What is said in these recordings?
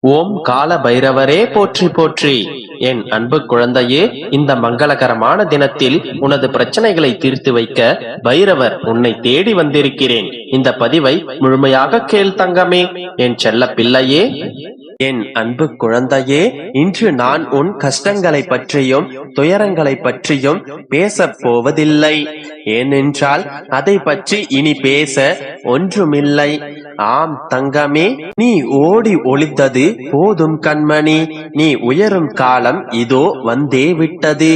ஓம் கால பைரவரே போற்றி போற்றி. என் அன்பு குழந்தையே, இந்த மங்களகரமான தினத்தில் உனது பிரச்சனைகளை தீர்த்து வைக்க பைரவர் உன்னை தேடி வந்திருக்கிறேன். இந்த பதிவை முழுமையாக கேள் தங்கமே, என் செல்ல பிள்ளையே. என் அன்பு குழந்தையே, இன்று நான் உன் கஷ்டங்களை பற்றியும் துயரங்களை பற்றியும் பேசப் போவதில்லை. ஏனென்றால் அதை பற்றி இனி பேச ஒன்றுமில்லை. ஆம் தங்கமே, நீ ஓடி ஒளித்தது போதும் கண்மணி. நீ உயரும் காலம் இதோ வந்தே விட்டது.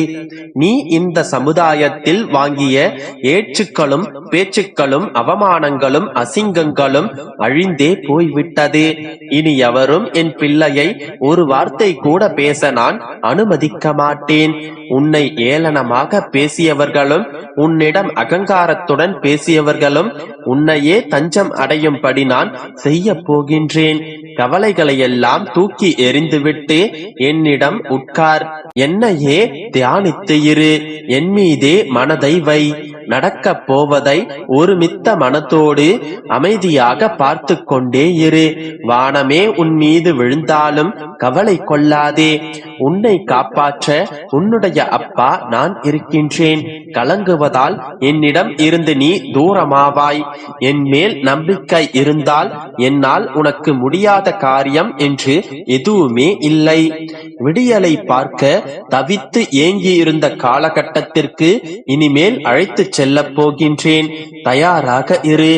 நீ இந்த சமுதாயத்தில் வாங்கிய ஏச்சுக்களும் பேச்சுக்களும் அவமானங்களும் அசிங்கங்களும் அழிந்தே போய்விட்டது. இனி எவரும் என் பிள்ளையை ஒரு வார்த்தை கூட பேச நான் அனுமதிக்க மாட்டேன். உன்னை ஏளனமாக பேசியவர்களும் உன்னிடம் அகங்காரத்துடன் பேசியவர்களும் உன்னையே தஞ்சம் அடையும்படி நான் செய்ய போகின்றேன். கவலைகளையெல்லாம் தூக்கி எறிந்துவிட்டு என்னிடம் உட்கார். என்னையே தியானித்து இரு. என் மீதே மனதை வை. நடக்கப் போவதை ஒருமித்த மனத்தோடு அமைதியாக பார்த்து கொண்டே இரு. வானமே உன் மீது விழுந்தாலும் கவலை கொள்ளாதே. உன்னை காப்பாற்ற உன்னுடைய அப்பா நான் இருக்கின்றேன். கலங்குவதால் என்னிடம் இருந்து நீ தூரமாவாய். என் மேல் நம்பிக்கை இருந்தால் என்னால் உனக்கு முடியாத காரியம் என்று எதுவுமே இல்லை. விடியலை பார்க்க தவித்து ஏங்கி இருந்த காலகட்டத்திற்கு இனிமேல் அழைத்து செல்ல போகின்றேன். தயாராக இரு.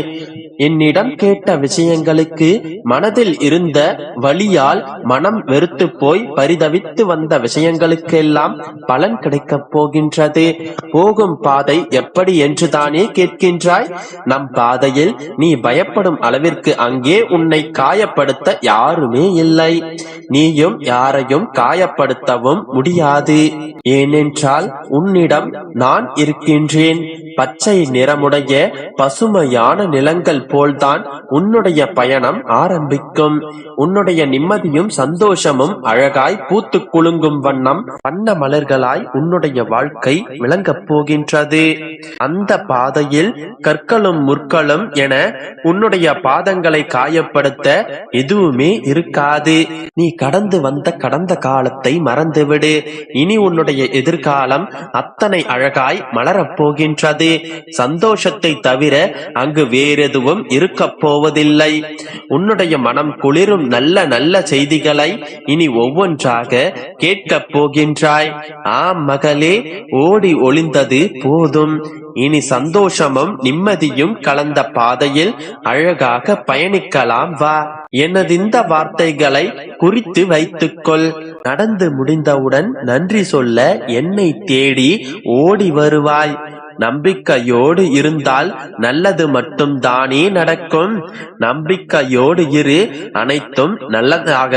என்னிடம் கேட்ட விஷயங்களுக்கு மனதில் இருந்த வலியால் மனம் வெறுத்து போய் பரிதவித்து வந்த விஷயங்களுக்கெல்லாம் பலன் கிடைக்கப் போகின்றது. போகும் பாதை எப்படி என்று தானே கேட்கின்றாய்? நம் பாதையில் நீ பயப்படும் அளவிற்கு அங்கே உன்னை காயப்படுத்த யாருமே இல்லை. நீயும் யாரையும் காயப்படுத்தவும் முடியாது. ஏனென்றால் உன்னிடம் நான் இருக்கின்றேன். பச்சை நிறமுடைய பசுமையான நிலங்கள் போல்தான் உன்னுடைய பயணம் ஆரம்பிக்கும். உன்னுடைய நிம்மதியும் சந்தோஷமும் அழகாய் பூத்து குலுங்கும் வண்ணம் வண்ண மலர்களாய் உன்னுடைய வாழ்க்கை விளங்கப் போகின்றது. அந்த பாதையில் கற்களும் முற்களும் என உன்னுடைய பாதங்களை காயப்படுத்த எதுவுமே இருக்காது. நீ கடந்து வந்த கடந்த காலத்தை மறந்துவிடு. இனி உன்னுடைய எதிர்காலம் அத்தனை அழகாய் மலரப் போகின்றது. சந்தோஷத்தை தவிர அங்கு வேறெதுவும் இருக்க போவதில்லை. உன்னுடைய மனம் குளிரும் நல்ல நல்ல செய்திகளை இனி ஒவ்வொன்றாக கேட்கப் போகின்றாய். ஆம் மகளே, ஓடி ஒளிந்தது போதும். இனி சந்தோஷமும் நிம்மதியும் கலந்த பாதையில் அழகாக பயணிக்கலாம் வா. எனது இந்த வார்த்தைகளை குறித்து வைத்துக்கொள். நடந்து முடிந்தவுடன் நன்றி சொல்ல என்னை தேடி ஓடி வருவாய். நம்பிக்கையோடு இருந்தால் நல்லது மட்டும் தானே நடக்கும். நம்பிக்கையோடு இரு, அனைத்தும் நல்லதாக